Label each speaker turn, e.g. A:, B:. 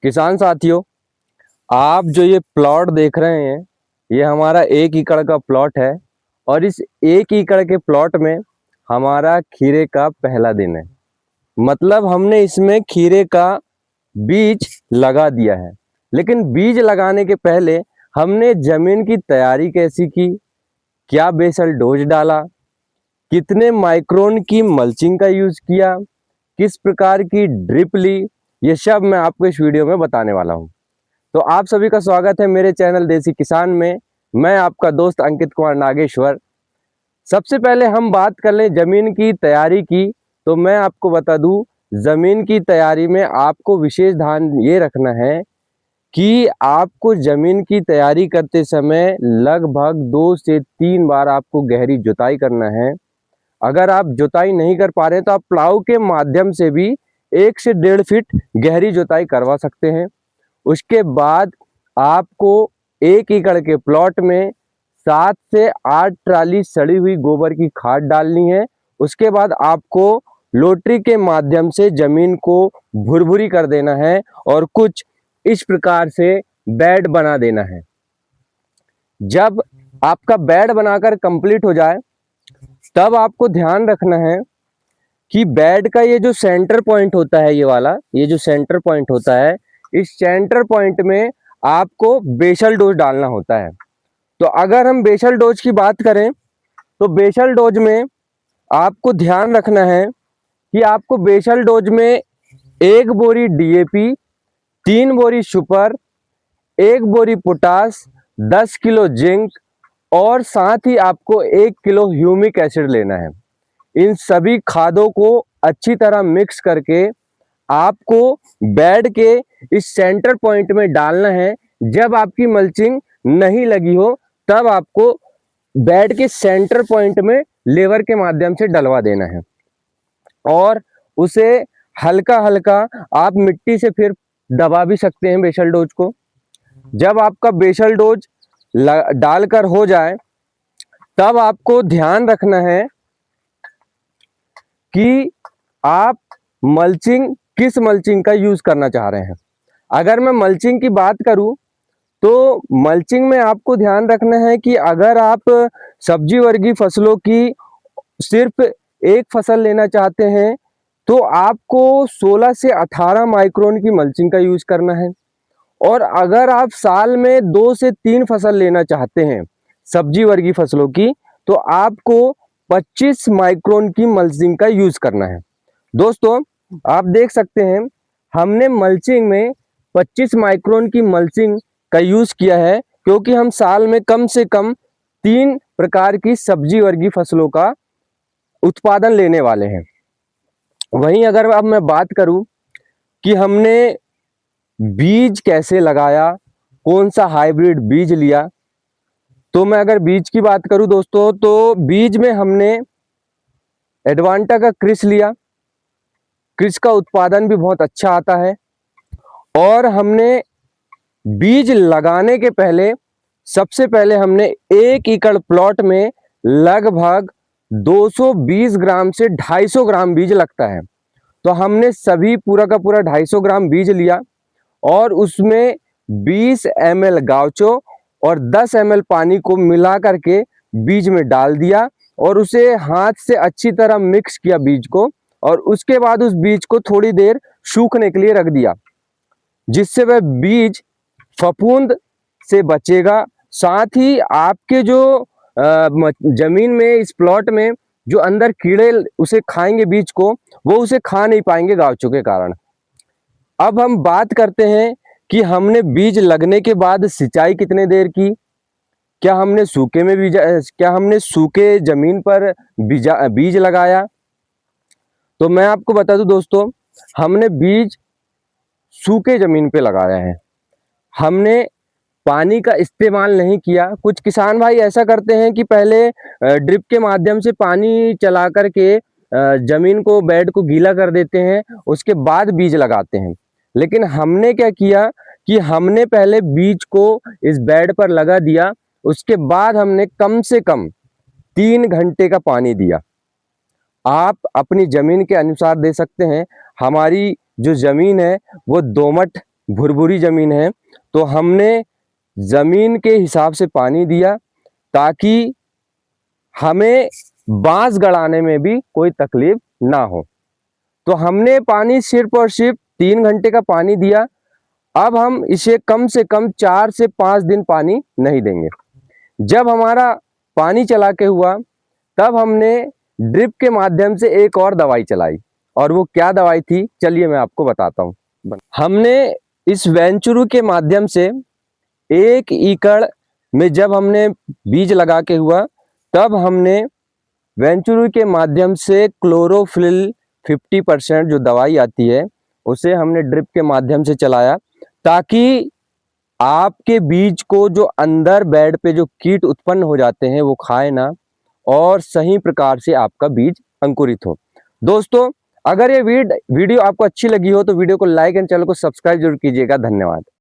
A: किसान साथियों, आप जो ये प्लॉट देख रहे हैं, ये हमारा 1 एकड़ का प्लॉट है और इस 1 एकड़ के प्लॉट में हमारा खीरे का पहला दिन है। मतलब हमने इसमें खीरे का बीज लगा दिया है। लेकिन बीज लगाने के पहले हमने जमीन की तैयारी कैसी की, क्या बेसल डोज डाला, कितने माइक्रोन की मल्चिंग का यूज किया, किस प्रकार की ड्रिप ली, ये सब मैं आपको इस वीडियो में बताने वाला हूँ। तो आप सभी का स्वागत है मेरे चैनल देसी किसान में। मैं आपका दोस्त अंकित कुमार नागेश्वर। सबसे पहले हम बात कर लें जमीन की तैयारी की, तो मैं आपको बता दूं, जमीन की तैयारी में आपको विशेष ध्यान ये रखना है कि आपको जमीन की तैयारी करते समय लगभग 2 से 3 बार आपको गहरी जुताई करना है। अगर आप जुताई नहीं कर पा रहे हैं तो आप प्लाऊ के माध्यम से भी 1 से 1.5 फीट गहरी जुताई करवा सकते हैं। उसके बाद आपको 1 एकड़ के प्लॉट में 7 से 8 ट्राली सड़ी हुई गोबर की खाद डालनी है। उसके बाद आपको लोटरी के माध्यम से जमीन को भुरभुरी कर देना है और कुछ इस प्रकार से बेड बना देना है। जब आपका बेड बनाकर कंप्लीट हो जाए तब आपको ध्यान रखना है कि बेड का ये जो सेंटर पॉइंट होता है, ये वाला ये जो सेंटर पॉइंट होता है, इस सेंटर पॉइंट में आपको बेसल डोज डालना होता है। तो अगर हम बेसल डोज की बात करें तो बेसल डोज में आपको ध्यान रखना है कि आपको बेसल डोज में 1 बोरी डीएपी, 3 बोरी सुपर, 1 बोरी पोटास, 10 किलो जिंक और साथ ही आपको 1 किलो ह्यूमिक एसिड लेना है। इन सभी खादों को अच्छी तरह मिक्स करके आपको बेड के इस सेंटर पॉइंट में डालना है। जब आपकी मल्चिंग नहीं लगी हो तब आपको बेड के सेंटर पॉइंट में लेवर के माध्यम से डलवा देना है और उसे हल्का हल्का आप मिट्टी से फिर दबा भी सकते हैं बेसल डोज को। जब आपका बेसल डोज डालकर हो जाए तब आपको ध्यान रखना है कि आप मल्चिंग किस मल्चिंग का यूज करना चाह रहे हैं। अगर मैं मल्चिंग की बात करूं तो मल्चिंग में आपको ध्यान रखना है कि अगर आप सब्जी वर्गीय फसलों की सिर्फ एक फसल लेना चाहते हैं तो आपको 16 से 18 माइक्रोन की मल्चिंग का यूज करना है। और अगर आप साल में 2 से 3 फसल लेना चाहते हैं सब्जी वर्गीय फसलों की, तो आपको 25 माइक्रोन की मल्चिंग का यूज करना है। दोस्तों, आप देख सकते हैं हमने मल्चिंग में 25 माइक्रोन की मल्चिंग का यूज किया है क्योंकि हम साल में कम से कम 3 प्रकार की सब्जी वर्गीय फसलों का उत्पादन लेने वाले हैं। वहीं अगर अब मैं बात करूं कि हमने बीज कैसे लगाया, कौन सा हाइब्रिड बीज लिया, तो मैं अगर बीज की बात करूं दोस्तों, तो बीज में हमने एडवांटा का क्रिस लिया। क्रिस का उत्पादन भी बहुत अच्छा आता है। और हमने बीज लगाने के पहले सबसे पहले हमने 1 एकड़ प्लॉट में लगभग 220 ग्राम से 250 ग्राम बीज लगता है। तो हमने सभी पूरा का पूरा 250 ग्राम बीज लिया और उसमें 20 ml गावचो और 10 ml पानी को मिला करके बीज में डाल दिया और उसे हाथ से अच्छी तरह मिक्स किया बीज को। और उसके बाद उस बीज को थोड़ी देर सूखने के लिए रख दिया, जिससे वह बीज फफूंद से बचेगा। साथ ही आपके जो जमीन में, इस प्लॉट में जो अंदर कीड़े उसे खाएंगे बीज को, वो उसे खा नहीं पाएंगे गावचों के कारण। अब हम बात करते हैं कि हमने बीज लगने के बाद सिंचाई कितने देर की, क्या हमने सूखे जमीन पर बीज लगाया। तो मैं आपको बता दूं दोस्तों, हमने बीज सूखे जमीन पे लगाया है। हमने पानी का इस्तेमाल नहीं किया। कुछ किसान भाई ऐसा करते हैं कि पहले ड्रिप के माध्यम से पानी चला करके जमीन को, बेड को गीला कर देते हैं, उसके बाद बीज लगाते हैं। लेकिन हमने क्या किया कि हमने पहले बीज को इस बेड पर लगा दिया, उसके बाद हमने कम से कम 3 घंटे का पानी दिया। आप अपनी जमीन के अनुसार दे सकते हैं। हमारी जो जमीन है वो दोमट भुरभुरी ज़मीन है, तो हमने ज़मीन के हिसाब से पानी दिया ताकि हमें बांस गड़ाने में भी कोई तकलीफ ना हो। तो हमने पानी सिर्फ और सिर्फ 3 घंटे का पानी दिया। अब हम इसे कम से कम 4 से 5 दिन पानी नहीं देंगे। जब हमारा पानी चला के हुआ, तब हमने ड्रिप के माध्यम से एक और दवाई चलाई, और वो क्या दवाई थी चलिए मैं आपको बताता हूँ। हमने इस वेंचुरू के माध्यम से 1 एकड़ में जब हमने बीज लगा के हुआ, तब हमने वेंचुरू के माध्यम से क्लोरोफिल 50% जो दवाई आती है उसे हमने ड्रिप के माध्यम से चलाया, ताकि आपके बीज को जो अंदर बेड पे जो कीट उत्पन्न हो जाते हैं वो खाए ना, और सही प्रकार से आपका बीज अंकुरित हो। दोस्तों, अगर ये वीडियो आपको अच्छी लगी हो तो वीडियो को लाइक एंड चैनल को सब्सक्राइब जरूर कीजिएगा। धन्यवाद।